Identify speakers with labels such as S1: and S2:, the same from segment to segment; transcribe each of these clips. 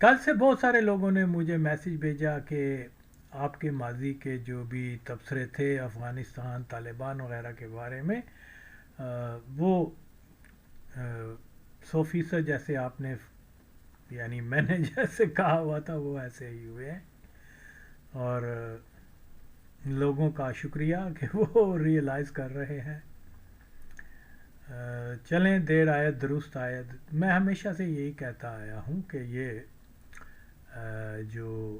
S1: کل سے بہت سارے لوگوں نے مجھے میسج بھیجا کہ آپ کے ماضی کے جو بھی تبصرے تھے افغانستان طالبان وغیرہ کے بارے میں، وہ 100% جیسے آپ نے، یعنی میں نے جیسے کہا ہوا تھا وہ ایسے ہی ہوئے ہیں، اور لوگوں کا شکریہ کہ وہ ریئلائز کر رہے ہیں۔ چلیں، دیر آیت درست آیت، میں ہمیشہ سے یہی کہتا آیا ہوں کہ یہ جو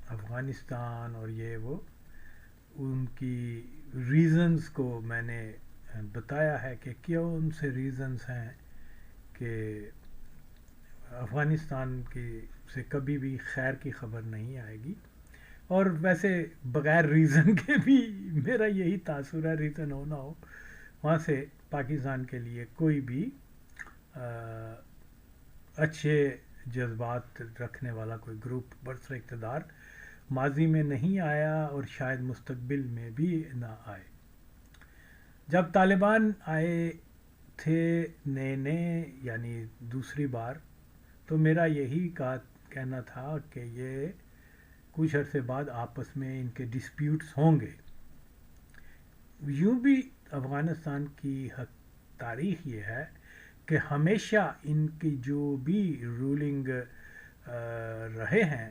S1: افغانستان اور یہ وہ ان کی ریزنز کو میں نے بتایا ہے کہ کیوں سے ریزنز ہیں کہ افغانستان کی سے کبھی بھی خیر کی خبر نہیں آئے گی، اور ویسے بغیر ریزن کے بھی میرا یہی تاثر ہے، ریزن ہو نہ ہو وہاں سے پاکستان کے لیے کوئی بھی اچھے جذبات رکھنے والا کوئی گروپ برسر اقتدار ماضی میں نہیں آیا اور شاید مستقبل میں بھی نہ آئے۔ جب طالبان آئے تھے نئے نئے، یعنی دوسری بار، تو میرا یہی کہنا تھا کہ یہ کچھ عرصے بعد آپس میں ان کے ڈسپیوٹس ہوں گے۔ یوں بھی افغانستان کی تاریخ یہ ہے کہ ہمیشہ ان کی جو بھی رولنگ رہے ہیں،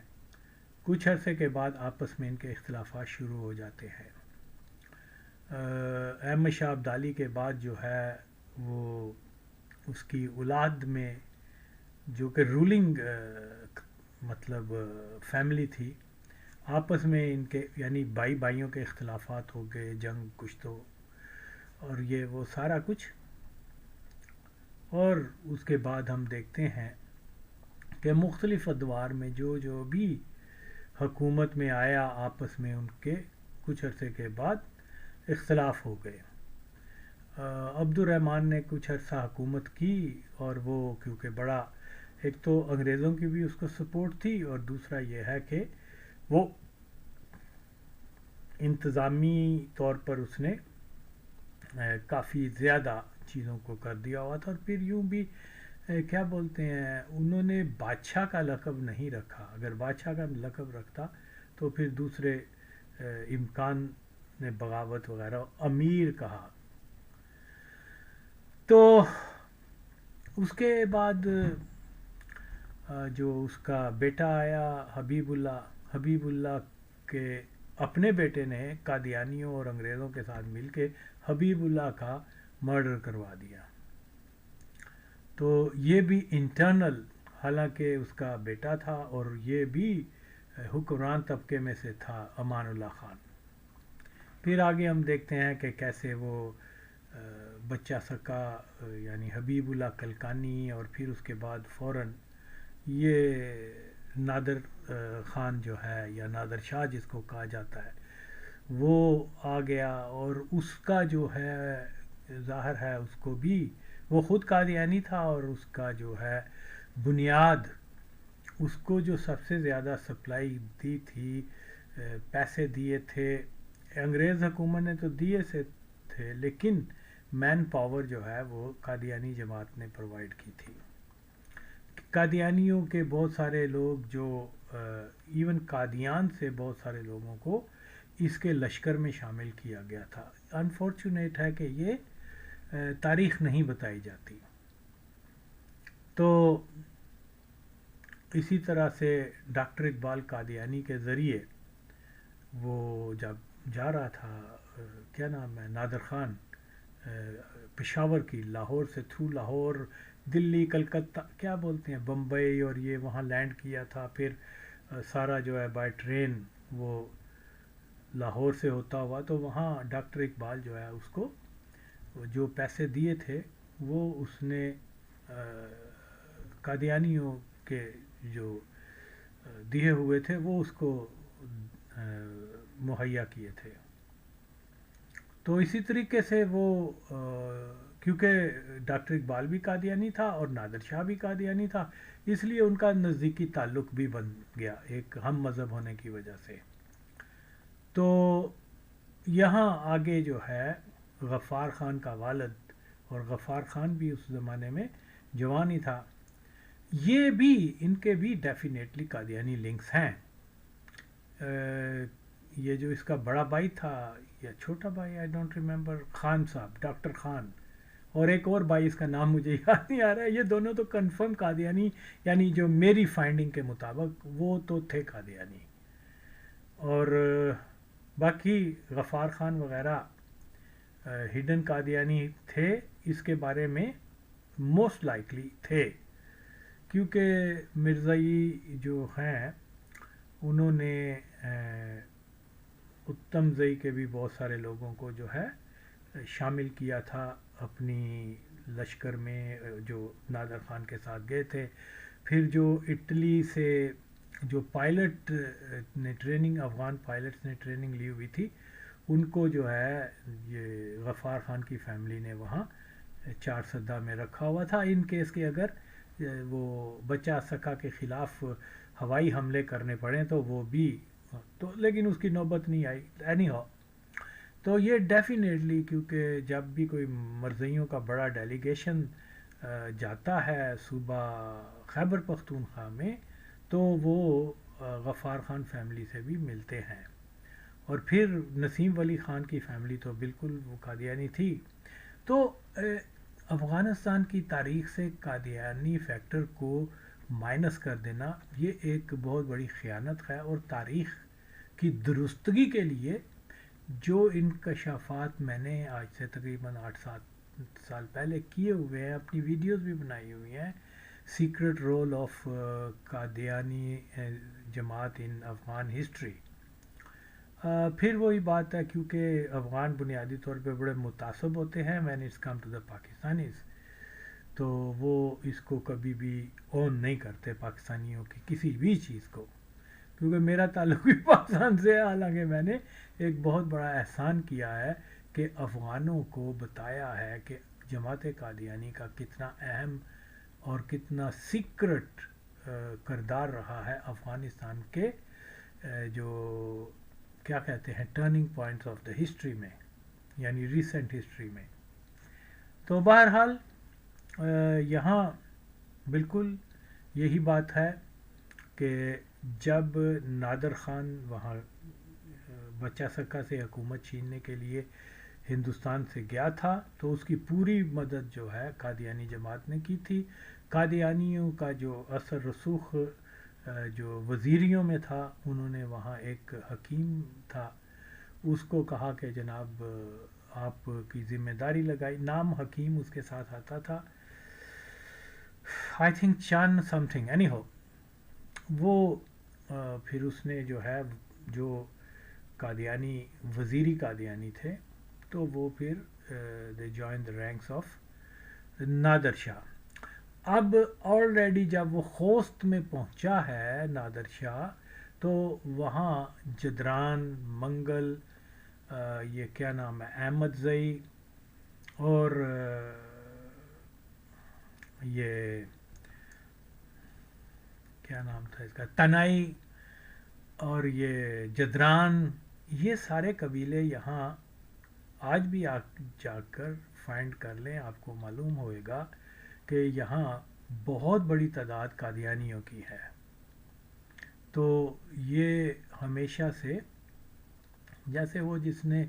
S1: کچھ عرصے کے بعد آپس میں ان کے اختلافات شروع ہو جاتے ہیں۔ احمد شاہ ابدالی کے بعد جو ہے وہ اس کی اولاد میں جو کہ رولنگ مطلب فیملی تھی، آپس میں ان کے یعنی بھائیوں کے اختلافات ہو گئے، جنگ کچھ تو، اور یہ وہ سارا کچھ، اور اس کے بعد ہم دیکھتے ہیں کہ مختلف ادوار میں جو بھی حکومت میں آیا، آپس میں ان کے کچھ عرصے کے بعد اختلاف ہو گئے۔ عبد الرحمن نے کچھ عرصہ حکومت کی، اور وہ کیونکہ بڑا، ایک تو انگریزوں کی بھی اس کو سپورٹ تھی، اور دوسرا یہ ہے کہ وہ انتظامی طور پر اس نے کافی زیادہ چیزوں کو کر دیا ہوا تھا، اور پھر یوں بھی کیا بولتے ہیں، انہوں نے بادشاہ کا لقب نہیں رکھا۔ اگر بادشاہ کا لقب رکھتا تو پھر دوسرے امکان نے بغاوت وغیرہ، امیر کہا۔ تو اس کے بعد جو اس کا بیٹا آیا حبیب اللہ کے اپنے بیٹے نے قادیانیوں اور انگریزوں کے ساتھ مل کے حبیب اللہ کا مرڈر کروا دیا۔ تو یہ بھی انٹرنل، حالانکہ اس کا بیٹا تھا اور یہ بھی حکمران طبقے میں سے تھا، امان اللہ خان۔ پھر آگے ہم دیکھتے ہیں کہ کیسے وہ بچہ سکا، یعنی حبیب اللہ کلکانی، اور پھر اس کے بعد فوراً یہ نادر خان جو ہے، یا نادر شاہ جس کو کہا جاتا ہے، وہ آ گیا، اور اس کا جو ہے ظاہر ہے اس کو بھی، وہ خود قادیانی تھا، اور اس کا جو ہے بنیاد، اس کو جو سب سے زیادہ سپلائی دی تھی، پیسے دیے تھے، انگریز حکومت نے تو دیے سے تھے، لیکن مین پاور جو ہے وہ قادیانی جماعت نے پرووائڈ کی تھی۔ قادیانیوں کے بہت سارے لوگ، جو ایون قادیان سے بہت سارے لوگوں کو اس کے لشکر میں شامل کیا گیا تھا۔ انفارچونیٹ ہے کہ یہ تاریخ نہیں بتائی جاتی۔ تو اسی طرح سے ڈاکٹر اقبال قادیانی کے ذریعے وہ جب جا رہا تھا، کیا نام ہے، نادر خان، پشاور کی، لاہور سے تھرو لاہور، دلی، کلکتہ، کیا بولتے ہیں، بمبئی، اور یہ وہاں لینڈ کیا تھا، پھر سارا جو ہے بائی ٹرین وہ لاہور سے ہوتا ہوا، تو وہاں ڈاکٹر اقبال جو ہے اس کو جو پیسے دیے تھے وہ اس نے قادیانیوں کے جو دیے ہوئے تھے وہ اس کو مہیا کیے تھے۔ تو اسی طریقے سے وہ کیونکہ ڈاکٹر اقبال بھی قادیانی تھا اور نادر شاہ بھی قادیانی تھا، اس لیے ان کا نزدیکی تعلق بھی بن گیا، ایک ہم مذہب ہونے کی وجہ سے۔ تو یہاں آگے جو ہے غفار خان کا والد، اور غفار خان بھی اس زمانے میں جوان ہی تھا، یہ بھی ان کے بھی ڈیفینیٹلی قادیانی لنکس ہیں. یہ جو اس کا بڑا بھائی تھا یا چھوٹا بھائی، آئی ڈونٹ ریمبر، خان صاحب، ڈاکٹر خان، اور ایک اور بھائی اس کا نام مجھے یاد نہیں آ رہا ہے، یہ دونوں تو کنفرم قادیانی، یعنی جو میری فائنڈنگ کے مطابق وہ تو تھے قادیانی. اور باقی غفار خان وغیرہ ہڈن قادیانی تھے، اس کے بارے میں موسٹ لائکلی تھے، کیونکہ مرزائی جو ہیں انہوں نے اتم زئی کے بھی بہت سارے لوگوں کو جو ہے شامل کیا تھا اپنی لشکر میں، جو نادر خان کے ساتھ گئے تھے. پھر جو اٹلی سے جو پائلٹ نے ٹریننگ، افغان پائلٹس نے ٹریننگ لی ہوئی تھی، ان کو جو ہے یہ غفار خان کی فیملی نے وہاں چار سدہ میں رکھا ہوا تھا، ان کیس کہ اگر وہ بچہ سکا کے خلاف ہوائی حملے کرنے پڑیں تو وہ بھی تو، لیکن اس کی نوبت نہیں آئی. اینی ہاؤ، تو یہ ڈیفینیٹلی، کیونکہ جب بھی کوئی مرزائیوں کا بڑا ڈیلیگیشن جاتا ہے صوبہ خیبر پختونخوا میں، تو وہ غفار خان فیملی سے بھی ملتے ہیں. اور پھر نسیم ولی خان کی فیملی تو بالکل وہ قادیانی تھی. تو افغانستان کی تاریخ سے قادیانی فیکٹر کو مائنس کر دینا یہ ایک بہت بڑی خیانت ہے. اور تاریخ کی درستگی کے لیے جو انکشافات میں نے آج سے تقریباً 8-7 سال پہلے کیے ہوئے ہیں، اپنی ویڈیوز بھی بنائی ہوئی ہیں، سیکرٹ رول آف قادیانی جماعت ان افغان ہسٹری. پھر وہی بات ہے، کیونکہ افغان بنیادی طور پہ بڑے متعصب ہوتے ہیں when it's come to the Pakistanis, تو وہ اس کو کبھی بھی اون نہیں کرتے پاکستانیوں کی کسی بھی چیز کو. کیونکہ میرا تعلق بھی پاکستان سے ہے، حالانکہ میں نے ایک بہت بڑا احسان کیا ہے کہ افغانوں کو بتایا ہے کہ جماعت قادیانی کا کتنا اہم اور کتنا سیکرٹ کردار رہا ہے افغانستان کے جو کیا کہتے ہیں turning points of the history میں، یعنی ریسنٹ ہسٹری میں. تو بہرحال یہاں بالکل یہی بات ہے کہ جب نادر خان وہاں بچہ سکا سے حکومت چھیننے کے لیے ہندوستان سے گیا تھا، تو اس کی پوری مدد جو ہے قادیانی جماعت نے کی تھی. قادیانیوں کا جو اثر رسوخ جو وزیریوں میں تھا، انہوں نے وہاں ایک حکیم تھا، اس کو کہا کہ جناب آپ کی ذمہ داری لگائی، نام حکیم اس کے ساتھ آتا تھا، آئی تھنک چان سم تھنگ، اینی ہو. وہ پھر اس نے جو ہے جو قادیانی وزیری قادیانی تھے، تو وہ پھر دے جوائن دا رینکس آف نادر شاہ. اب آلریڈی جب وہ خوست میں پہنچا ہے نادر شاہ، تو وہاں جدران، منگل، یہ کیا نام ہے، احمد زئی، اور یہ کیا نام تھا اس کا، تنائی، اور یہ جدران، یہ سارے قبیلے یہاں آج بھی جا کر فائنڈ کر لیں، آپ کو معلوم ہوئے گا کہ یہاں بہت بڑی تعداد قادیانیوں کی ہے. تو یہ ہمیشہ سے، جیسے وہ جس نے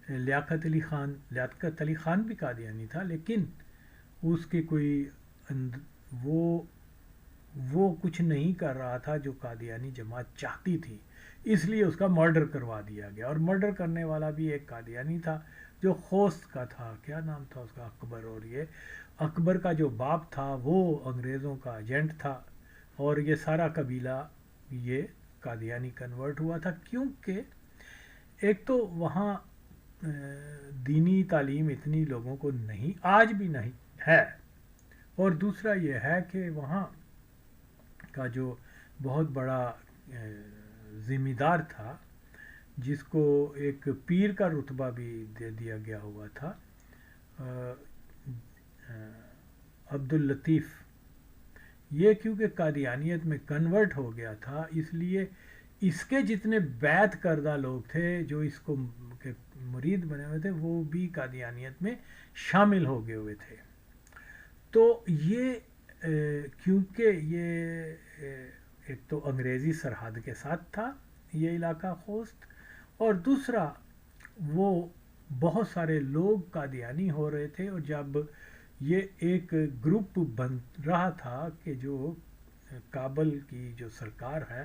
S1: لیاقت علی خان بھی قادیانی تھا، لیکن اس کی کوئی وہ کچھ نہیں کر رہا تھا جو قادیانی جماعت چاہتی تھی، اس لیے اس کا مرڈر کروا دیا گیا. اور مرڈر کرنے والا بھی ایک قادیانی تھا جو خوست کا تھا، کیا نام تھا اس کا، اکبر. اور یہ اکبر کا جو باپ تھا وہ انگریزوں کا ایجنٹ تھا، اور یہ سارا قبیلہ یہ قادیانی کنورٹ ہوا تھا. کیونکہ ایک تو وہاں دینی تعلیم اتنی لوگوں کو نہیں، آج بھی نہیں ہے، اور دوسرا یہ ہے کہ وہاں کا جو بہت بڑا ذمہ دار تھا، جس کو ایک پیر کا رتبہ بھی دے دیا گیا ہوا تھا، عبداللطیف، یہ کیونکہ قادیانیت میں کنورٹ ہو گیا تھا، اس لیے اس کے جتنے بیعت کردہ لوگ تھے جو اس کو مرید بنے ہوئے تھے، وہ بھی قادیانیت میں شامل ہو گئے ہوئے تھے. تو یہ کیونکہ یہ ایک تو انگریزی سرحد کے ساتھ تھا یہ علاقہ خوست، اور دوسرا وہ بہت سارے لوگ قادیانی ہو رہے تھے، اور جب یہ ایک گروپ بن رہا تھا کہ جو کابل کی جو سرکار ہے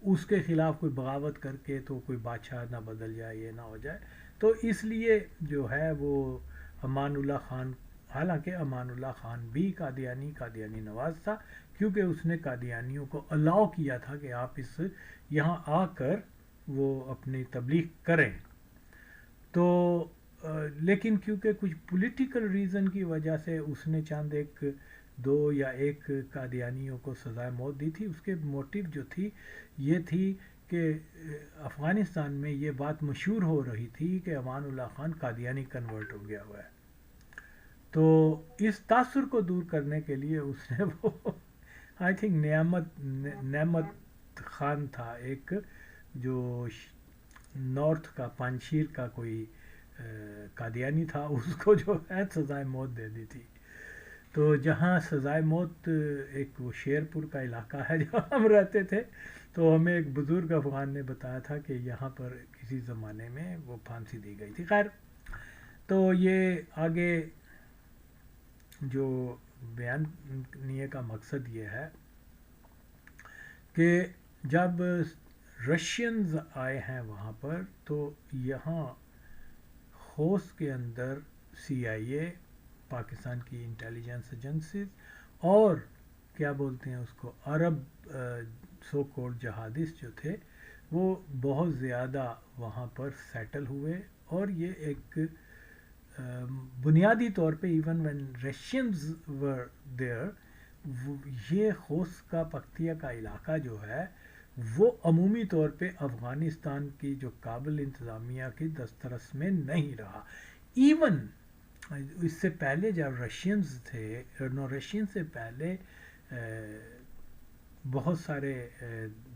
S1: اس کے خلاف کوئی بغاوت کر کے تو کوئی بادشاہ نہ بدل جائے، یہ نہ ہو جائے، تو اس لیے جو ہے وہ امان اللہ خان، حالانکہ امان اللہ خان بھی قادیانی نواز تھا، کیونکہ اس نے قادیانیوں کو الاؤ کیا تھا کہ آپ اس یہاں آ کر وہ اپنی تبلیغ کریں، تو لیکن کیونکہ کچھ پولیٹیکل ریزن کی وجہ سے اس نے چند ایک دو یا ایک قادیانیوں کو سزائے موت دی تھی۔ اس کے موٹیو جو تھی یہ تھی کہ افغانستان میں یہ بات مشہور ہو رہی تھی کہ امان اللہ خان قادیانی کنورٹ ہو گیا ہوا ہے، تو اس تاثر کو دور کرنے کے لیے اس نے وہ آئی تھنک نعمت خان تھا ایک جو نارتھ کا پانشیر کا کوئی قادیانی تھا، اس کو جو ہے سزائے موت دے دی تھی۔ تو جہاں سزائے موت، ایک وہ شیر پور کا علاقہ ہے جہاں ہم رہتے تھے، تو ہمیں ایک بزرگ افغان نے بتایا تھا کہ یہاں پر کسی زمانے میں وہ پھانسی دی گئی تھی۔ خیر، تو یہ آگے جو بیان کرنے کا مقصد یہ ہے کہ جب رشینز آئے ہیں وہاں پر، تو یہاں خوست کے اندر سی آئی اے، پاکستان کی انٹیلیجنس ایجنسیز، اور کیا بولتے ہیں اس کو، عرب سو کولڈ جہادیز جو تھے وہ بہت زیادہ وہاں پر سیٹل ہوئے، اور یہ ایک بنیادی طور پہ even when Russians were there, یہ خوست کا پکتیا کا علاقہ جو ہے وہ عمومی طور پہ افغانستان کی جو کابل انتظامیہ کی دسترس میں نہیں رہا۔ ایون اس سے پہلے جب رشینز تھے، رشین سے پہلے بہت سارے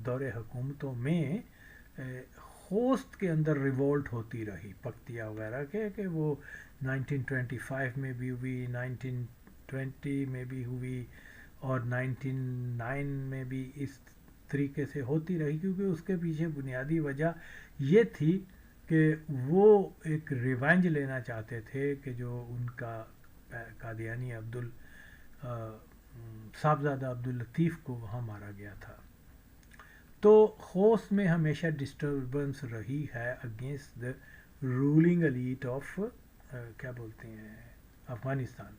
S1: دور حکومتوں میں خوست کے اندر ریولٹ ہوتی رہی پکتیا وغیرہ کے، کہ وہ 1925 میں بھی ہوئی، 1920 میں بھی ہوئی، اور 1909 میں بھی اس طریقے سے ہوتی رہی، کیونکہ اس کے پیچھے بنیادی وجہ یہ تھی کہ وہ ایک ریونج لینا چاہتے تھے کہ جو ان کا قادیانی صاحبزادہ عبداللطیف کو وہاں مارا گیا تھا۔ تو خوست میں ہمیشہ ڈسٹربنس رہی ہے against the ruling elite of کیا بولتے ہیں افغانستان۔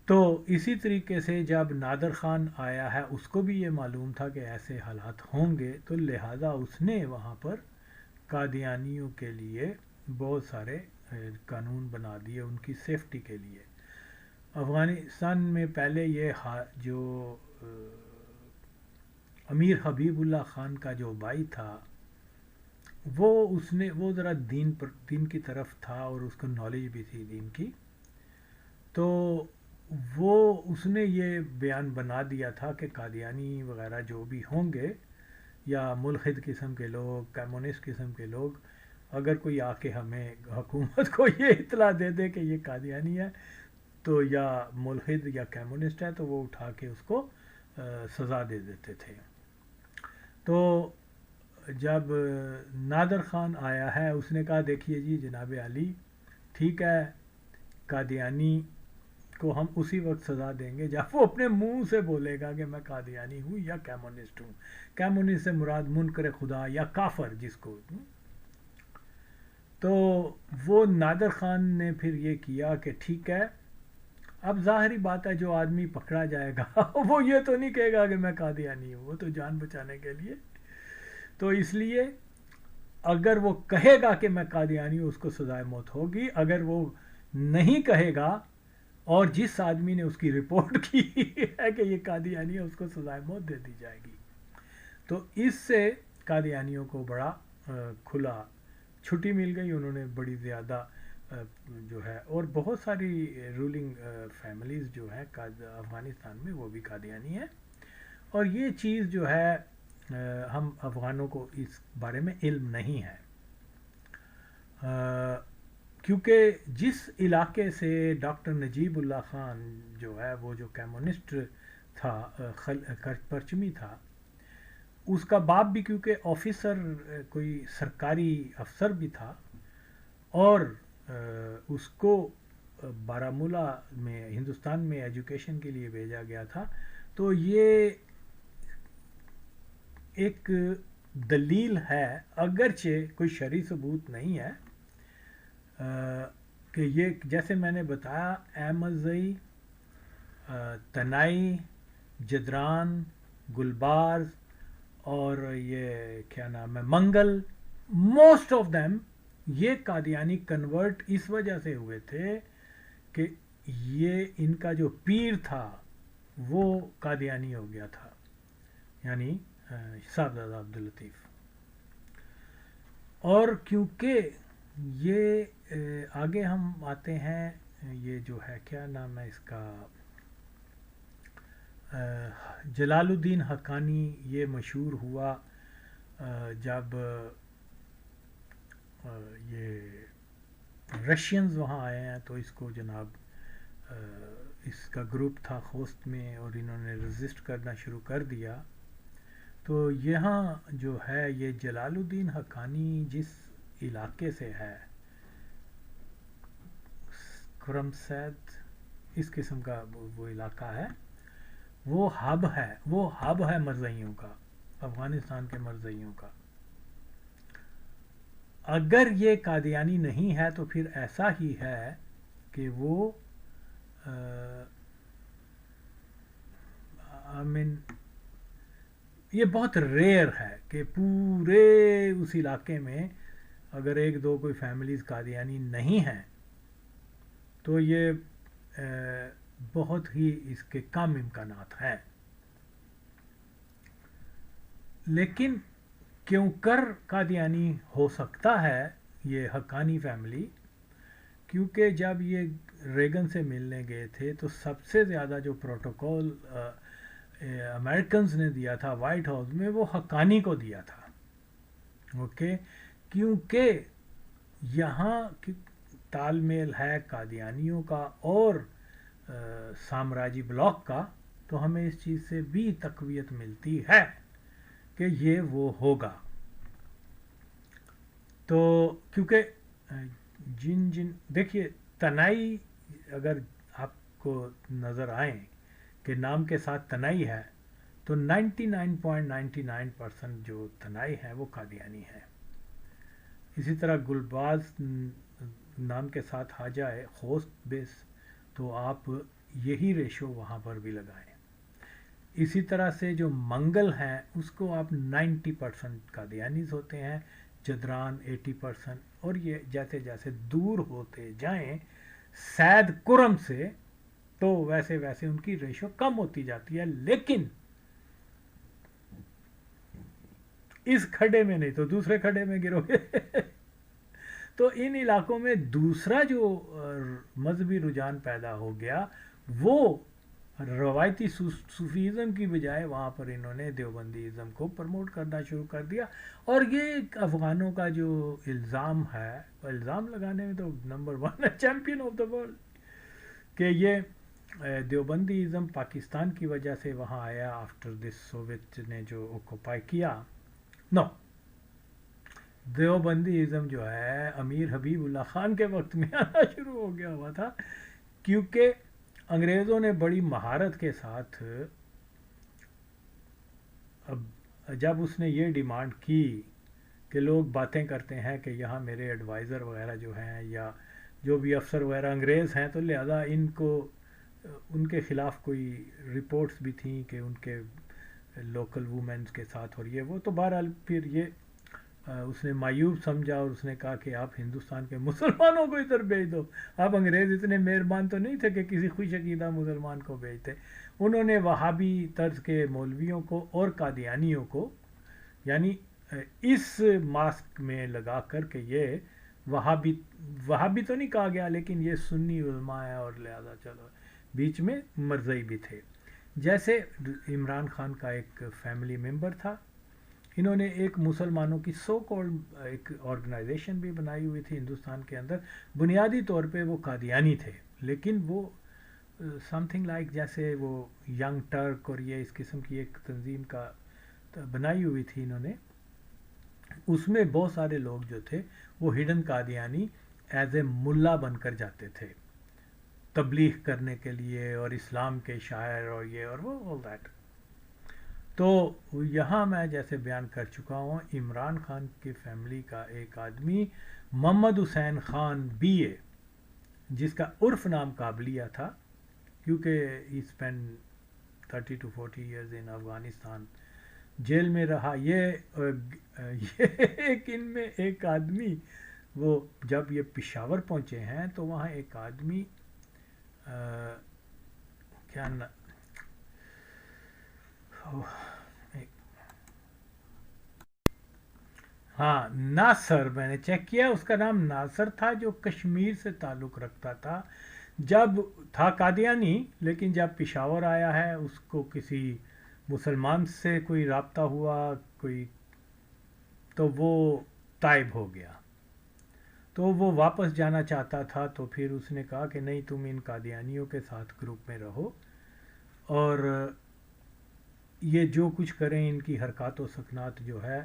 S1: تو اسی طریقے سے جب نادر خان آیا ہے، اس کو بھی یہ معلوم تھا کہ ایسے حالات ہوں گے، تو لہٰذا اس نے وہاں پر قادیانیوں کے لیے بہت سارے قانون بنا دیے ان کی سیفٹی کے لیے۔ افغانستان میں پہلے یہ جو امیر حبیب اللہ خان کا جو بھائی تھا، وہ ذرا دین کی طرف تھا، اور اس کو نالج بھی تھی دین کی، تو اس نے یہ بیان بنا دیا تھا کہ قادیانی وغیرہ جو بھی ہوں گے، یا ملحد قسم کے لوگ، کمیونسٹ قسم کے لوگ، اگر کوئی آ کے ہمیں حکومت کو یہ اطلاع دے دے کہ یہ قادیانی ہے تو یا ملحد یا کمیونسٹ ہے، تو وہ اٹھا کے اس کو سزا دے دیتے تھے۔ تو جب نادر خان آیا ہے، اس نے کہا دیکھیے جی جناب علی، ٹھیک ہے، قادیانی کو ہم اسی وقت سزا دیں گے جب وہ اپنے منہ سے بولے گا کہ میں قادیانی ہوں یا کمیونسٹ ہوں۔ کمیونسٹ سے مراد منکر خدا یا کافر جس کو۔ تو وہ نادر خان نے پھر یہ کیا کہ ٹھیک ہے، اب ظاہری بات ہے جو آدمی پکڑا جائے گا وہ یہ تو نہیں کہے گا کہ میں قادیانی ہوں، وہ تو جان بچانے کے لیے، تو اس لیے اگر وہ کہے گا کہ میں قادیانی ہوں اس کو سزائے موت ہوگی، اگر وہ نہیں کہے گا اور جس آدمی نے اس کی رپورٹ کی ہے کہ یہ قادیانی ہے اس کو سزائے موت دے دی جائے گی۔ تو اس سے قادیانیوں کو بڑا کھلا چھٹی مل گئی، انہوں نے بڑی زیادہ جو ہے، اور بہت ساری رولنگ فیملیز جو ہیں افغانستان میں وہ بھی قادیانی ہیں، اور یہ چیز جو ہے ہم افغانوں کو اس بارے میں علم نہیں ہے۔ کیونکہ جس علاقے سے ڈاکٹر نجیب اللہ خان جو ہے وہ جو کمیونسٹ تھا، پرچمی تھا، اس کا باپ بھی کیونکہ آفیسر، کوئی سرکاری افسر بھی تھا، اور اس کو بارہمولہ میں ہندوستان میں ایجوکیشن کے لیے بھیجا گیا تھا. تو یہ ایک دلیل ہے، اگرچہ کوئی شرعی ثبوت نہیں ہے، کہ یہ جیسے میں نے بتایا احمد زئی، تنائی، جدران، گلبارز اور یہ کیا نام ہے منگل، موسٹ آف دیم یہ قادیانی کنورٹ اس وجہ سے ہوئے تھے کہ یہ ان کا جو پیر تھا وہ قادیانی ہو گیا تھا، یعنی صاحبزادہ عبداللطیف. اور کیونکہ یہ آگے ہم آتے ہیں، یہ جو ہے کیا نام ہے اس کا، جلال الدین حقانی، یہ مشہور ہوا جب یہ رشینز وہاں آئے ہیں تو اس کو جناب اس کا گروپ تھا خوست میں اور انہوں نے رزسٹ کرنا شروع کر دیا. تو یہاں جو ہے یہ جلال الدین حقانی جس علاقے سے ہے، خرم سید اس قسم کا وہ علاقہ ہے، وہ ہب ہے مرزائیوں کا، افغانستان کے مرزائیوں کا. اگر یہ قادیانی نہیں ہے تو پھر ایسا ہی ہے کہ وہ یہ بہت ریئر ہے کہ پورے اس علاقے میں اگر ایک دو کوئی فیملیز قادیانی نہیں ہیں تو یہ بہت ہی اس کے کم امکانات ہیں. لیکن کیوں کر قادیانی ہو سکتا ہے یہ حقانی فیملی، کیونکہ جب یہ ریگن سے ملنے گئے تھے تو سب سے زیادہ جو پروٹوکول امریکنز نے دیا تھا وائٹ ہاؤس میں وہ حقانی کو دیا تھا. اوکے، کیونکہ یہاں تال میل ہے قادیانیوں کا اور سامراجی بلاک کا، تو ہمیں اس چیز سے بھی تقویت ملتی ہے کہ یہ وہ ہوگا. تو کیونکہ دیکھیے تنائی اگر آپ کو نظر آئیں کہ نام کے ساتھ تنائی ہے تو 99.99% جو تنائی ہے وہ قادیانی ہے. اسی طرح گلباز نام کے ساتھ آ جائے خوست بیس تو آپ یہی ریشو وہاں پر بھی لگائیں. اسی طرح سے جو منگل ہیں اس کو آپ 90% قادیانیز ہوتے ہیں، جدران 80%، اور یہ جیسے جیسے دور ہوتے جائیں سید کرم سے تو ویسے ویسے ان کی ریشو کم ہوتی جاتی ہے. لیکن اس کھڈے میں نہیں تو دوسرے کھڈے میں گرو گے. تو ان علاقوں میں دوسرا جو مذہبی رجحان پیدا ہو گیا وہ روایتی صوفیزم کی بجائے وہاں پر انہوں نے دیوبندی ازم کو پروموٹ کرنا شروع کر دیا. اور یہ افغانوں کا جو الزام ہے، الزام لگانے میں تو نمبر 1 ہے، چیمپئن آف دا ورلڈ، کہ یہ دیوبندی ازم پاکستان کی وجہ سے وہاں آیا آفٹر دس سوویت نے جو اوکوپائی کیا. نو، دیوبندی ازم جو ہے امیر حبیب اللہ خان کے وقت میں آنا شروع ہو گیا ہوا تھا، کیونکہ انگریزوں نے بڑی مہارت کے ساتھ جب اس نے یہ ڈیمانڈ کی کہ لوگ باتیں کرتے ہیں کہ یہاں میرے ایڈوائزر وغیرہ جو ہیں یا جو بھی افسر وغیرہ انگریز ہیں، تو لہذا ان کو ان کے خلاف کوئی رپورٹس بھی تھیں کہ ان کے لوکل وومنز کے ساتھ اور یہ وہ، تو بہرحال پھر یہ اس نے مایوب سمجھا اور اس نے کہا کہ آپ ہندوستان کے مسلمانوں کو ادھر بھیج دو. آپ انگریز اتنے مہربان تو نہیں تھے کہ کسی خوش عقیدہ مسلمان کو بھیجتے. انہوں نے وہابی طرز کے مولویوں کو اور قادیانیوں کو، یعنی اس ماسک میں لگا کر کہ یہ وہابی تو نہیں کہا گیا لیکن یہ سنی علماء ہے اور لہذا چلو، بیچ میں مرزائی بھی تھے. جیسے عمران خان کا ایک فیملی ممبر تھا انہوں نے ایک مسلمانوں کی سو کالڈ ایک آرگنائزیشن بھی بنائی ہوئی تھی ہندوستان کے اندر. بنیادی طور پہ وہ قادیانی تھے، لیکن وہ سم تھنگ لائک جیسے وہ ینگ ٹرک اور یہ اس قسم کی ایک تنظیم کا بنائی ہوئی تھی انہوں نے. اس میں بہت سارے لوگ جو تھے وہ ہڈن قادیانی ایز اے ملا بن کر جاتے تھے تبلیغ کرنے کے لیے، اور اسلام کے شاعر اور یہ اور وہ all that. تو یہاں میں جیسے بیان کر چکا ہوں، عمران خان کی فیملی کا ایک آدمی محمد حسین خان بی اے، جس کا عرف نام قابلیہ تھا کیونکہ he spend 30 to 40 years in Afghanistan, jail میں رہا. یہ ایک ان میں ایک آدمی، وہ جب یہ پشاور پہنچے ہیں تو وہاں ایک آدمی کیا ہاں ناصر، میں نے چیک کیا اس کا نام ناصر تھا، جو کشمیر سے تعلق رکھتا تھا. جب تھا قادیانی، لیکن جب پشاور آیا ہے اس کو کسی مسلمان سے کوئی رابطہ ہوا کوئی، تو وہ تائب ہو گیا. تو وہ واپس جانا چاہتا تھا، تو پھر اس نے کہا کہ نہیں، تم ان قادیانیوں کے ساتھ گروپ میں رہو اور یہ جو کچھ کریں ان کی حرکات و سکنات جو ہے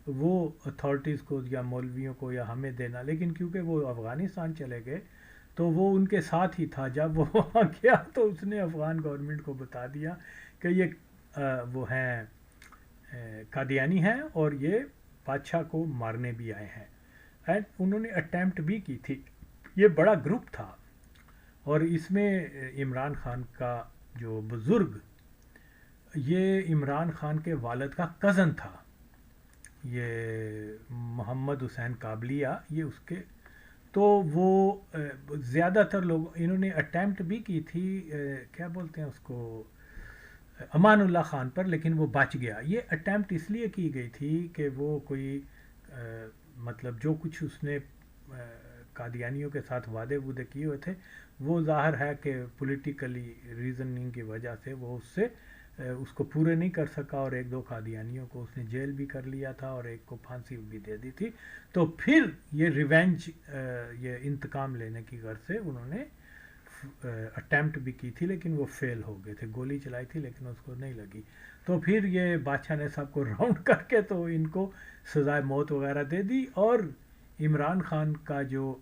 S1: وہ اتھارٹیز کو یا مولویوں کو یا ہمیں دینا. لیکن کیونکہ وہ افغانستان چلے گئے تو وہ ان کے ساتھ ہی تھا. جب وہ وہاں گیا تو اس نے افغان گورنمنٹ کو بتا دیا کہ یہ وہ ہیں قادیانی ہیں اور یہ بادشاہ کو مارنے بھی آئے ہیں. اینڈ انہوں نے اٹیمپٹ بھی کی تھی. یہ بڑا گروپ تھا، اور اس میں عمران خان کا جو بزرگ، یہ عمران خان کے والد کا کزن تھا، یہ محمد حسین قابلیہ، یہ اس کے. تو وہ زیادہ تر لوگ انہوں نے اٹیمپٹ بھی کی تھی کیا بولتے ہیں اس کو، امان اللہ خان پر، لیکن وہ بچ گیا. یہ اٹیمپٹ اس لیے کی گئی تھی کہ وہ کوئی مطلب جو کچھ اس نے قادیانیوں کے ساتھ وعدے وعدے کیے ہوئے تھے، وہ ظاہر ہے کہ پولیٹیکلی ریزننگ کی وجہ سے وہ اس کو پورے نہیں کر سکا، اور ایک دو قادیانیوں کو اس نے جیل بھی کر لیا تھا اور ایک کو پھانسی بھی دے دی تھی. تو پھر یہ ریونج، یہ انتقام لینے کی غرض سے انہوں نے اٹیمپٹ بھی کی تھی، لیکن وہ فیل ہو گئے تھے. گولی چلائی تھی لیکن اس کو نہیں لگی. تو پھر یہ بادشاہ نے سب کو راؤنڈ کر کے تو ان کو سزائے موت وغیرہ دے دی. اور عمران خان کا جو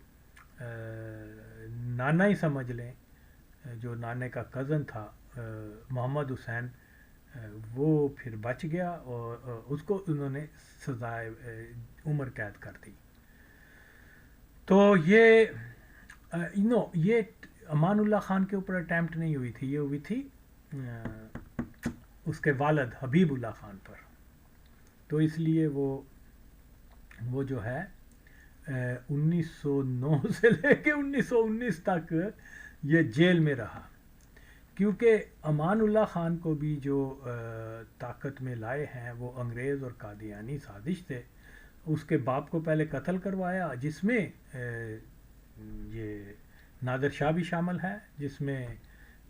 S1: نانا ہی سمجھ لیں، جو نانے کا کزن تھا محمد حسین، وہ پھر بچ گیا اور اس کو انہوں نے سزائے عمر قید کر دی. تو یہ امان اللہ خان کے اوپر اٹیمپٹ نہیں ہوئی تھی، یہ ہوئی تھی اس کے والد حبیب اللہ خان پر. تو اس لیے وہ جو ہے 1909 سے لے کے 1919 تک یہ جیل میں رہا. کیونکہ امان اللہ خان کو بھی جو طاقت میں لائے ہیں وہ انگریز اور قادیانی سازش تھے. اس کے باپ کو پہلے قتل کروایا، جس میں یہ نادر شاہ بھی شامل ہے، جس میں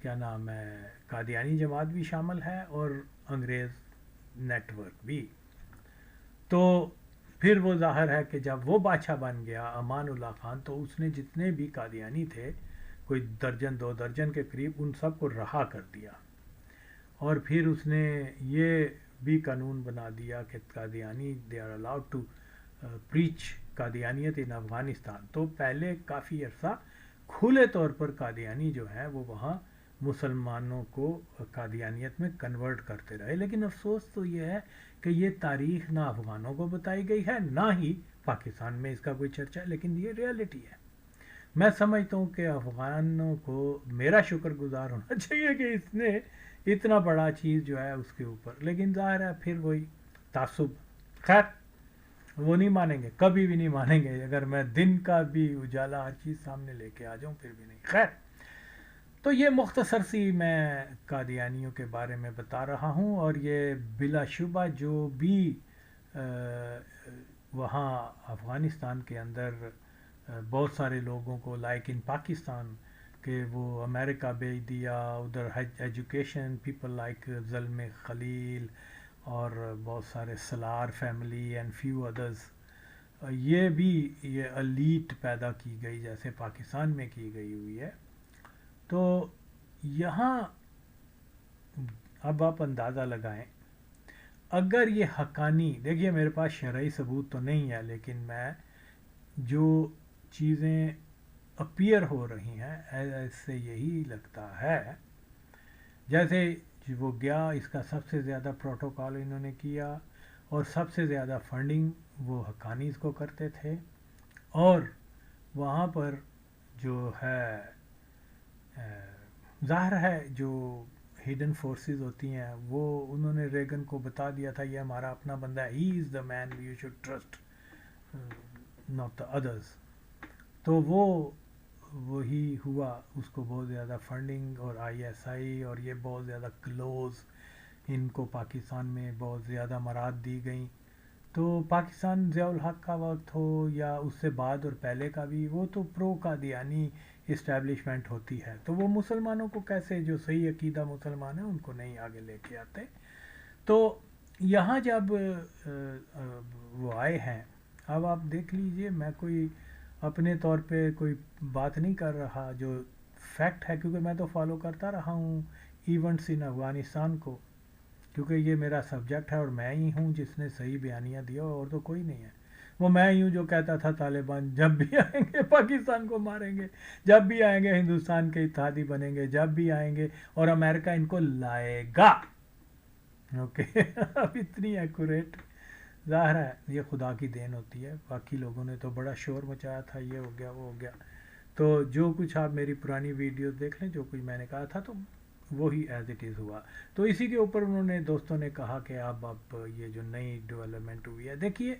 S1: کیا نام ہے قادیانی جماعت بھی شامل ہے، اور انگریز نیٹ ورک بھی. تو پھر وہ ظاہر ہے کہ جب وہ بادشاہ بن گیا امان اللہ خان، تو اس نے جتنے بھی قادیانی تھے، کوئی درجن 2 درجن کے قریب، ان سب کو رہا کر دیا. اور پھر اس نے یہ بھی قانون بنا دیا کہ Qadiani the are allowed to preach قادیانیت ان افغانستان. تو پہلے کافی عرصہ کھلے طور پر قادیانی جو ہیں وہ وہاں مسلمانوں کو قادیانیت میں کنورٹ کرتے رہے. لیکن افسوس تو یہ ہے کہ یہ تاریخ نہ افغانوں کو بتائی گئی ہے، نہ ہی پاکستان میں اس کا کوئی چرچا ہے، لیکن یہ ریالٹی ہے. میں سمجھتا ہوں کہ افغانوں کو میرا شکر گزار ہونا چاہیے کہ اس نے اتنا بڑا چیز جو ہے اس کے اوپر، لیکن ظاہر ہے پھر وہی تعصب. خیر وہ نہیں مانیں گے، کبھی بھی نہیں مانیں گے، اگر میں دن کا بھی اجالا ہر چیز سامنے لے کے آ جاؤں پھر بھی نہیں. خیر تو یہ مختصر سی میں قادیانیوں کے بارے میں بتا رہا ہوں. اور یہ بلا شبہ جو بھی وہاں افغانستان کے اندر بہت سارے لوگوں کو لائک ان پاکستان کہ وہ امریکہ بھیج دیا، ادھر ایجوکیشن، پیپل لائک زلمے خلیل اور بہت سارے سلار فیملی اینڈ فیو ادرز، یہ بھی یہ الیٹ پیدا کی گئی جیسے پاکستان میں کی گئی ہوئی ہے. تو یہاں اب آپ اندازہ لگائیں، اگر یہ حقانی، دیکھیے میرے پاس شرعی ثبوت تو نہیں ہے، لیکن میں جو چیزیں اپیئر ہو رہی ہیں ایسے یہی لگتا ہے جیسے وہ گیا، اس کا سب سے زیادہ پروٹوکول انہوں نے کیا اور سب سے زیادہ فنڈنگ وہ حقانیز کو کرتے تھے، اور وہاں پر جو ہے ظاہر ہے جو ہڈن فورسز ہوتی ہیں وہ انہوں نے ریگن کو بتا دیا تھا یہ ہمارا اپنا بندہ ہے، he is the man you should trust not the others. تو وہی ہوا، اس کو بہت زیادہ فنڈنگ اور آئی ایس آئی اور یہ بہت زیادہ کلوز، ان کو پاکستان میں بہت زیادہ مراد دی گئیں. تو پاکستان ضیاء الحق کا وقت ہو یا اس سے بعد اور پہلے کا بھی، وہ تو پرو قادیانی اسٹیبلشمنٹ ہوتی ہے، تو وہ مسلمانوں کو کیسے، جو صحیح عقیدہ مسلمان ہیں ان کو نہیں آگے لے کے آتے. تو یہاں جب وہ آئے ہیں، اب آپ دیکھ لیجئے، میں کوئی اپنے طور پہ کوئی بات نہیں کر رہا، جو فیکٹ ہے، کیونکہ میں تو فالو کرتا رہا ہوں ایونٹس ان افغانستان کو، کیونکہ یہ میرا سبجیکٹ ہے اور میں ہی ہوں جس نے صحیح بیانیہ دیا، اور تو کوئی نہیں ہے. وہ میں ہی ہوں جو کہتا تھا طالبان جب بھی آئیں گے پاکستان کو ماریں گے، جب بھی آئیں گے ہندوستان کے اتحادی بنیں گے، جب بھی آئیں گے اور امریکہ ان کو لائے گا. اوکے اب اتنی ایکوریٹ، ظاہر ہے یہ خدا کی دین ہوتی ہے، باقی لوگوں نے تو بڑا شور مچایا تھا، یہ ہو گیا وہ ہو گیا. تو جو کچھ آپ میری پرانی ویڈیوز دیکھ لیں، جو کچھ میں نے کہا تھا تو وہی ایز اٹ از ہوا. تو اسی کے اوپر انہوں نے، دوستوں نے کہا کہ اب یہ جو نئی ڈیولپمنٹ ہوئی ہے، دیکھیے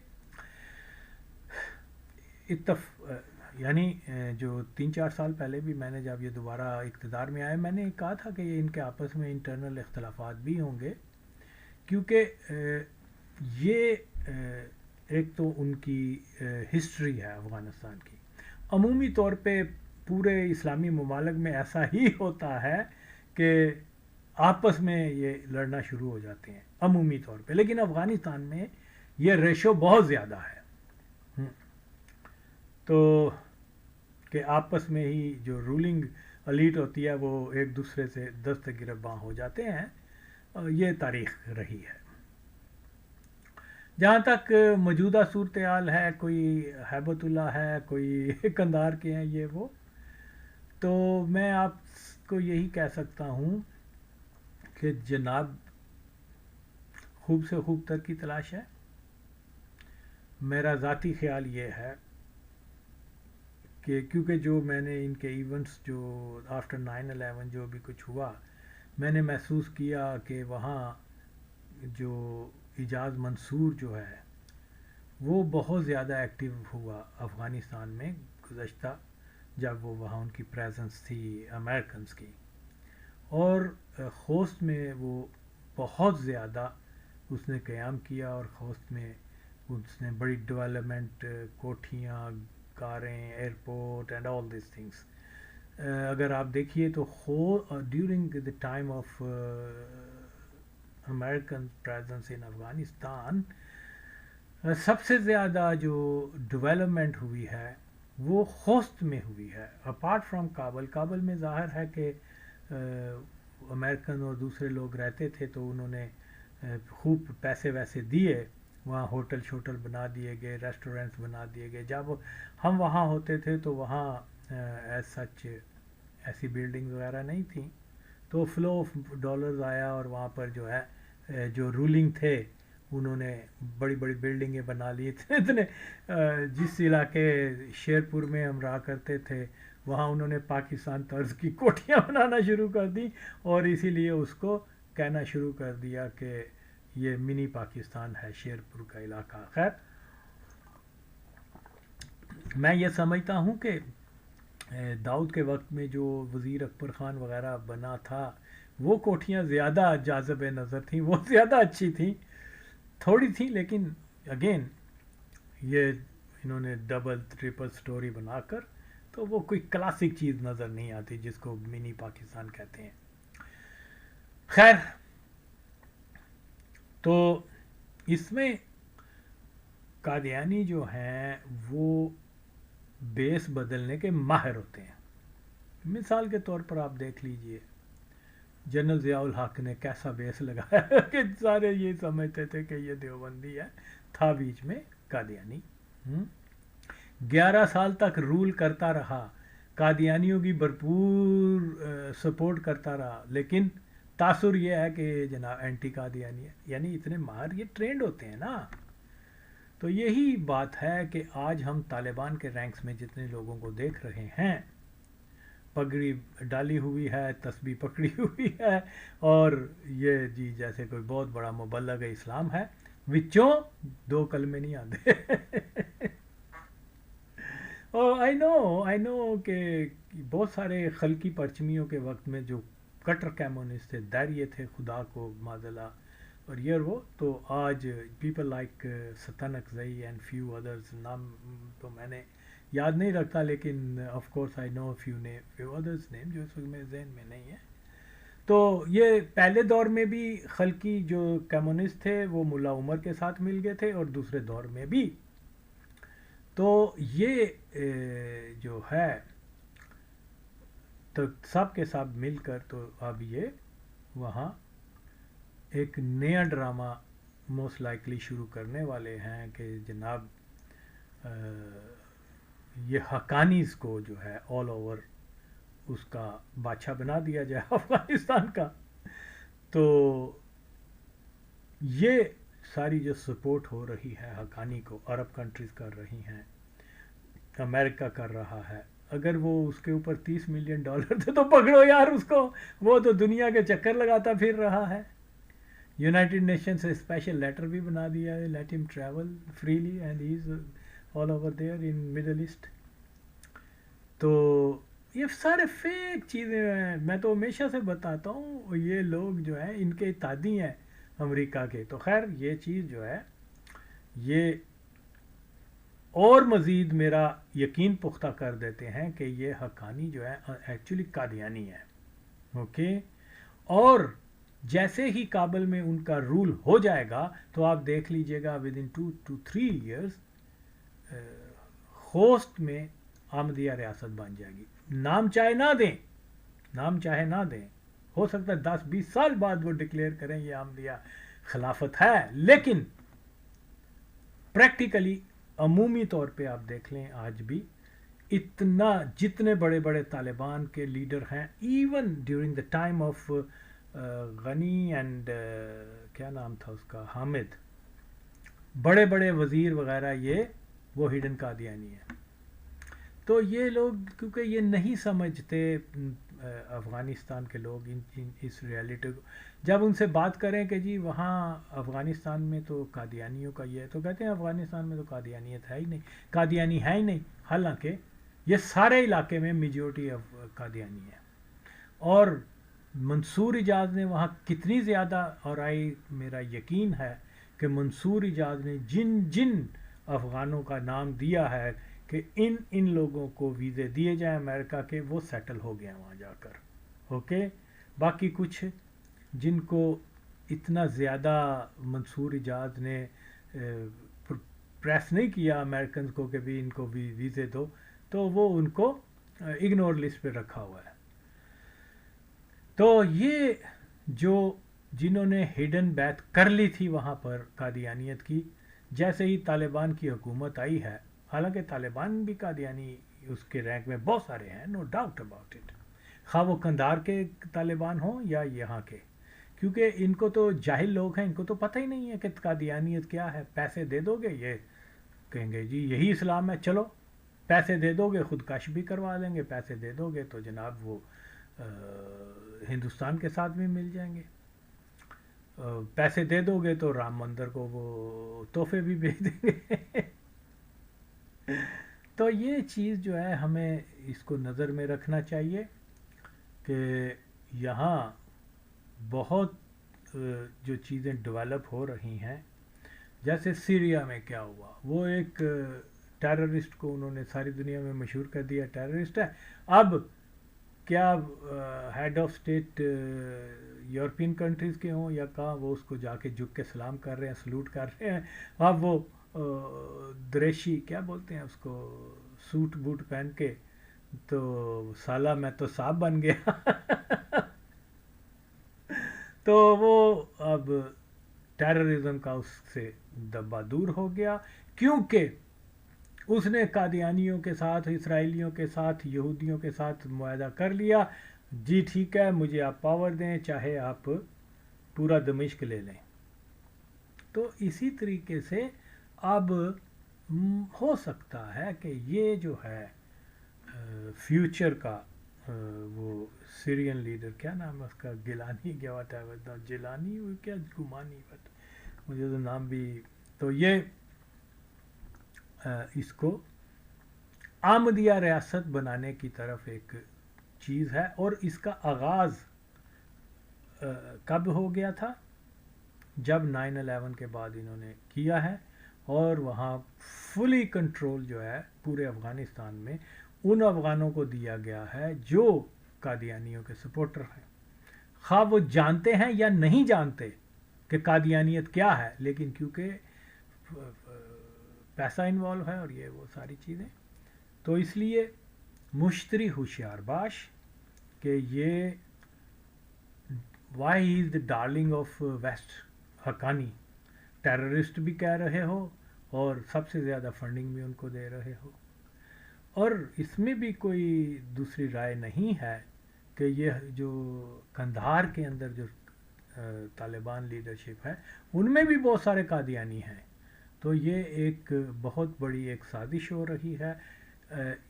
S1: یعنی جو 3-4 سال پہلے بھی میں نے جب یہ دوبارہ اقتدار میں آئے، میں نے کہا تھا کہ یہ ان کے آپس میں انٹرنل اختلافات بھی ہوں گے، کیونکہ یہ ایک تو ان کی ہسٹری ہے افغانستان کی. عمومی طور پہ پورے اسلامی ممالک میں ایسا ہی ہوتا ہے کہ آپس میں یہ لڑنا شروع ہو جاتے ہیں عمومی طور پہ، لیکن افغانستان میں یہ ریشو بہت زیادہ ہے. تو کہ آپس میں ہی جو رولنگ الیٹ ہوتی ہے وہ ایک دوسرے سے دست گریباں ہو جاتے ہیں، یہ تاریخ رہی ہے. جہاں تک موجودہ صورتحال ہے، کوئی ہیبت اللہ ہے، کوئی کندھار کے ہیں، یہ وہ، تو میں آپ کو یہی کہہ سکتا ہوں کہ جناب خوب سے خوب تر کی تلاش ہے. میرا ذاتی خیال یہ ہے کہ کیونکہ جو میں نے ان کے ایونٹس جو آفٹر 9/11 جو بھی کچھ ہوا، میں نے محسوس کیا کہ وہاں جو اعجاز منصور جو ہے وہ بہت زیادہ ایکٹیو ہوا افغانستان میں گزشتہ، جب وہ وہاں ان کی پریزنس تھی امریکنز کی، اور خوست میں وہ بہت زیادہ اس نے قیام کیا، اور خوست میں اس نے بڑی ڈیولپمنٹ، کوٹھیاں، کاریں، airport and all these things. اگر آپ دیکھیے تو during the time of American presence in Afghanistan, سب سے زیادہ جو ڈیولپمنٹ ہوئی ہے وہ خوست میں ہوئی ہے، اپارٹ فرام کابل. کابل میں ظاہر ہے کہ امریکن اور دوسرے لوگ رہتے تھے، تو انہوں نے خوب پیسے ویسے دیے، وہاں ہوٹل شوٹل بنا دیے گئے، ریسٹورینٹس بنا دیے گئے. جب ہم وہاں ہوتے تھے تو وہاں ایز سچ ایسی بلڈنگ وغیرہ نہیں تھیں، تو فلو آف ڈالرز آیا، اور وہاں پر جو ہے جو رولنگ تھے انہوں نے بڑی بڑی بلڈنگیں بنا لی تھے. اتنے جس علاقے شیرپور میں ہم رہا کرتے تھے وہاں انہوں نے پاکستان طرز کی کوٹھیاں بنانا شروع کر دی، اور اسی لیے اس کو کہنا شروع کر دیا کہ یہ منی پاکستان ہے شیرپور کا علاقہ. خیر، میں یہ سمجھتا ہوں کہ داؤد کے وقت میں جو وزیر اکبر خان وغیرہ بنا تھا، وہ کوٹھیاں زیادہ جاذب نظر تھیں، وہ زیادہ اچھی تھیں، تھوڑی تھیں، لیکن اگین یہ انہوں نے ڈبل ٹرپل سٹوری بنا کر، تو وہ کوئی کلاسک چیز نظر نہیں آتی جس کو منی پاکستان کہتے ہیں. خیر، تو اس میں قادیانی جو ہیں وہ بیس بدلنے کے ماہر ہوتے ہیں. مثال کے طور پر آپ دیکھ لیجئے جنرل ضیاء الحق نے کیسا بیس لگایا کہ سارے یہ سمجھتے تھے کہ یہ دیوبندی ہے، تھا بیچ میں قادیانی. 11 سال تک رول کرتا رہا، قادیانیوں کی بھرپور سپورٹ کرتا رہا، لیکن تاثر یہ ہے کہ جناب اینٹی قادیانی ہے. یعنی اتنے ماہر یہ ٹرینڈ ہوتے ہیں نا. تو یہی بات ہے کہ آج ہم طالبان کے رینکس میں جتنے لوگوں کو دیکھ رہے ہیں، پگڑی ڈالی ہوئی ہے، تسبیح پکڑی ہوئی ہے، اور یہ جی جیسے کوئی بہت بڑا مبلغ اسلام ہے، وچوں 2 کلمے نہیں آتے. اور آئی نو کہ بہت سارے خلقی پرچمیوں کے وقت میں جو کٹر کمیونسٹ تھے، داریے تھے خدا کو معذلہ اور یہ وہ، تو آج پیپل لائک ستن اکزئی اینڈ فیو ادرز، نام تو میں نے یاد نہیں رکھتا، لیکن of course I know few others name جو اس وقت میرے ذہن میں نہیں ہے. تو یہ پہلے دور میں بھی خلقی جو کمیونسٹ تھے وہ ملا عمر کے ساتھ مل گئے تھے، اور دوسرے دور میں بھی. تو یہ جو ہے تو سب کے ساتھ مل کر تو اب یہ وہاں ایک نیا ڈرامہ موسٹ لائکلی شروع کرنے والے ہیں کہ جناب یہ حقانیز کو جو ہے آل اوور اس کا بادشاہ بنا دیا جائے افغانستان کا. تو یہ ساری جو سپورٹ ہو رہی ہے حقانی کو، عرب کنٹریز کر رہی ہیں، امریکہ کر رہا ہے. اگر وہ اس کے اوپر $30 ملین تھے تو پکڑو یار اس کو، وہ تو دنیا کے چکر لگاتا پھر رہا ہے. یونائٹڈ نیشن سے اسپیشل لیٹر بھی بنا دیا ہے، let him travel freely and he is all over there in middle east. تو یہ سارے فیک چیزیں ہیں. میں تو ہمیشہ سے بتاتا ہوں یہ لوگ جو ہیں ان کے اتحادی ہیں امریکہ کے. تو خیر یہ چیز جو ہے یہ اور مزید میرا یقین پختہ کر دیتے ہیں کہ یہ حقانی جو ہے ایکچولی قادیانی ہے. اوکے. اور جیسے ہی کابل میں ان کا رول ہو جائے گا تو آپ دیکھ لیجئے گا with in 2 to 3 years Khost میں احمدیہ ریاست بن جائے گی. نام چاہے نہ دیں، ہو سکتا ہے 10-20 سال بعد وہ ڈکلیئر کریں یہ احمدیہ خلافت ہے، لیکن پریکٹیکلی عمومی طور پہ آپ دیکھ لیں آج بھی اتنا جتنے بڑے بڑے طالبان کے لیڈر ہیں، even during the time of Ghani and کیا نام تھا اس کا، حامد، بڑے بڑے وزیر وغیرہ وہ ہڈن قادیانی ہیں. تو یہ لوگ کیونکہ یہ نہیں سمجھتے افغانستان کے لوگ اس ریالٹی کو، جب ان سے بات کریں کہ جی وہاں افغانستان میں تو قادیانیوں کا یہ ہے، تو کہتے ہیں افغانستان میں تو قادیانیت ہے ہی نہیں، قادیانی ہے ہی نہیں. حالانکہ یہ سارے علاقے میں میجورٹی قادیانی ہے. اور منصور اجاز نے وہاں کتنی زیادہ، اور میرا یقین ہے کہ منصور اجاز نے جن افغانوں کا نام دیا ہے کہ ان لوگوں کو ویزے دیے جائیں امریکہ کے، وہ سیٹل ہو گئے وہاں جا کر. اوکے. باقی کچھ جن کو اتنا زیادہ منصور اجاز نے پریس نہیں کیا امریکنز کو کہ بھی ان کو بھی ویزے دو، تو وہ ان کو اگنور لسٹ پہ رکھا ہوا ہے. تو یہ جنہوں نے ہڈن بیعت کر لی تھی وہاں پر قادیانیت کی، جیسے ہی طالبان کی حکومت آئی ہے، حالانکہ طالبان بھی قادیانی اس کے رینک میں بہت سارے ہیں، نو ڈاؤٹ اباؤٹ اٹ، خواہ وہ قندھار کے طالبان ہوں یا یہاں کے، کیونکہ ان کو تو جاہل لوگ ہیں، ان کو تو پتہ ہی نہیں ہے کہ قادیانیت کیا ہے. پیسے دے دو گے یہ کہیں گے جی یہی اسلام ہے، چلو پیسے دے دو گے خودکش بھی کروا لیں گے، پیسے دے دو گے تو جناب وہ ہندوستان کے ساتھ بھی مل جائیں گے، پیسے دے دو گے تو رام مندر کو وہ تحفے بھی بھیج دیں گے. تو یہ چیز جو ہے ہمیں اس کو نظر میں رکھنا چاہیے کہ یہاں بہت جو چیزیں ڈیولپ ہو رہی ہیں، جیسے سیریا میں کیا ہوا، وہ ایک ٹیررسٹ کو انہوں نے ساری دنیا میں مشہور کر دیا ٹیررسٹ ہے. اب کیا head of state European countries کے ہوں یا کہاں، وہ اس کو جا کے جھک کے سلام کر رہے ہیں، سلوٹ کر رہے ہیں. اب وہ دریشی کیا بولتے ہیں اس کو، سوٹ بوٹ پہن کے، تو سالہ میں تو صاحب بن گیا. تو وہ اب ٹیررزم کا اس سے دبا دور ہو گیا، کیونکہ اس نے قادیانیوں کے ساتھ، اسرائیلیوں کے ساتھ، یہودیوں کے ساتھ معاہدہ کر لیا. جی ٹھیک ہے، مجھے آپ پاور دیں، چاہے آپ پورا دمشق لے لیں. تو اسی طریقے سے اب ہو سکتا ہے کہ یہ جو ہے فیوچر کا وہ سیرین لیڈر، کیا نام ہے اس کا، گیلانی کیا ہوتا ہے، جیلانی کیا، گمانی، مجھے تو نام بھی. تو یہ اس کو آمدیہ ریاست بنانے کی طرف ایک چیز ہے، اور اس کا آغاز کب ہو گیا تھا؟ جب 9/11 کے بعد انہوں نے کیا ہے، اور وہاں فلی کنٹرول جو ہے پورے افغانستان میں ان افغانوں کو دیا گیا ہے جو قادیانیوں کے سپورٹر ہیں، خواہ وہ جانتے ہیں یا نہیں جانتے کہ قادیانیت کیا ہے، لیکن کیونکہ پیسہ انوالو ہے اور یہ وہ ساری چیزیں، تو اس لیے مشتری ہوشیار باش کہ یہ why he is the darling of west, Haqqani terrorist بھی کہہ رہے ہو اور سب سے زیادہ فنڈنگ بھی ان کو دے رہے ہو. اور اس میں بھی کوئی دوسری رائے نہیں ہے کہ یہ جو قندھار کے اندر جو طالبان لیڈرشپ ہے، ان میں بھی بہت سارے قادیانی ہیں. تو یہ ایک بہت بڑی ایک سازش ہو رہی ہے.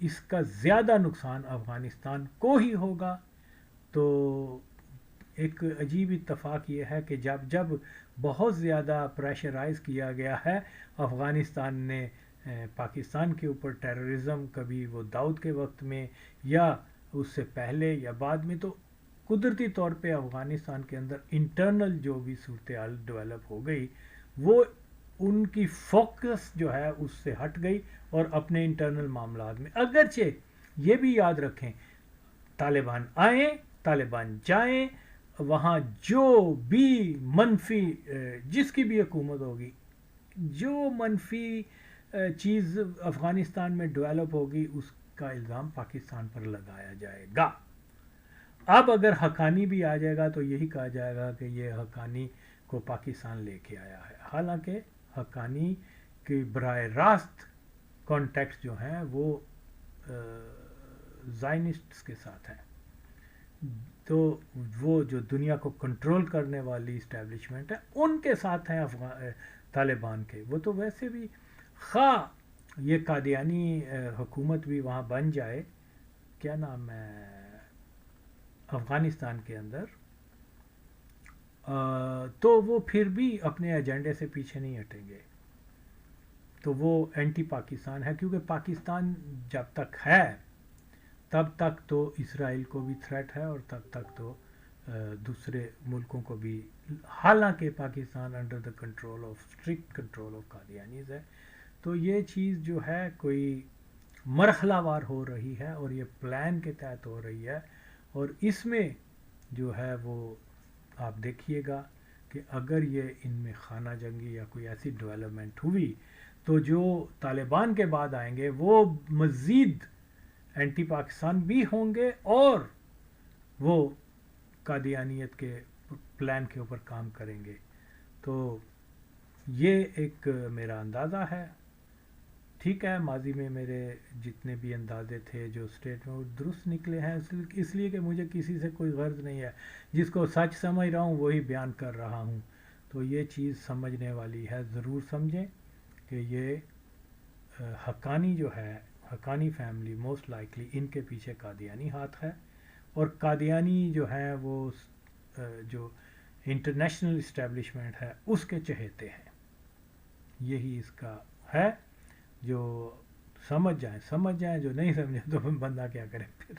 S1: اس کا زیادہ نقصان افغانستان کو ہی ہوگا. تو ایک عجیب اتفاق یہ ہے کہ جب بہت زیادہ پریشرائز کیا گیا ہے افغانستان نے پاکستان کے اوپر ٹیررزم، کبھی وہ داؤد کے وقت میں یا اس سے پہلے یا بعد میں، تو قدرتی طور پہ افغانستان کے اندر انٹرنل جو بھی صورتحال ڈیولپ ہو گئی، وہ ان کی فوکس جو ہے اس سے ہٹ گئی اور اپنے انٹرنل معاملات میں. اگرچہ یہ بھی یاد رکھیں، طالبان آئیں، طالبان جائیں، وہاں جو بھی منفی، جس کی بھی حکومت ہوگی، جو منفی چیز افغانستان میں ڈیولپ ہوگی، اس کا الزام پاکستان پر لگایا جائے گا. اب اگر حقانی بھی آ جائے گا تو یہی کہا جائے گا کہ یہ حقانی کو پاکستان لے کے آیا ہے، حالانکہ حقانی کے براہ راست کانٹیکٹ جو ہیں وہ زائنسٹس کے ساتھ ہیں. تو وہ جو دنیا کو کنٹرول کرنے والی اسٹیبلشمنٹ ہے ان کے ساتھ ہیں طالبان کے. وہ تو ویسے بھی خواہ یہ قادیانی حکومت بھی وہاں بن جائے، کیا نام ہے، افغانستان کے اندر، تو وہ پھر بھی اپنے ایجنڈے سے پیچھے نہیں ہٹیں گے. تو وہ اینٹی پاکستان ہے، کیونکہ پاکستان جب تک ہے تب تک تو اسرائیل کو بھی تھریٹ ہے، اور تب تک تو دوسرے ملکوں کو بھی، حالانکہ Pakistan under the control of, strict control of Qadianis ہے. تو یہ چیز جو ہے کوئی مرحلہ وار ہو رہی ہے، اور یہ پلان کے تحت ہو رہی ہے. اور اس میں جو ہے وہ آپ دیکھیے گا کہ اگر یہ ان میں خانہ جنگی یا کوئی ایسی ڈیولپمنٹ ہوئی، تو جو طالبان کے بعد آئیں گے وہ مزید اینٹی پاکستان بھی ہوں گے، اور وہ قادیانیت کے پلان کے اوپر کام کریں گے. تو یہ ایک میرا اندازہ ہے. ٹھیک ہے، ماضی میں میرے جتنے بھی اندازے تھے جو اسٹیٹ میں، وہ درست نکلے ہیں، اس لیے کہ مجھے کسی سے کوئی غرض نہیں ہے. جس کو سچ سمجھ رہا ہوں وہی بیان کر رہا ہوں. تو یہ چیز سمجھنے والی ہے، ضرور سمجھیں کہ یہ حقانی جو ہے، Haqqani family most likely in کے پیچھے قادیانی ہاتھ ہے، اور قادیانی جو ہیں وہ جو انٹرنیشنل اسٹیبلشمنٹ ہے اس کے چہیتے ہیں. یہی اس کا ہے. جو سمجھ جائیں، جو نہیں سمجھے تو بندہ کیا کرے پھر.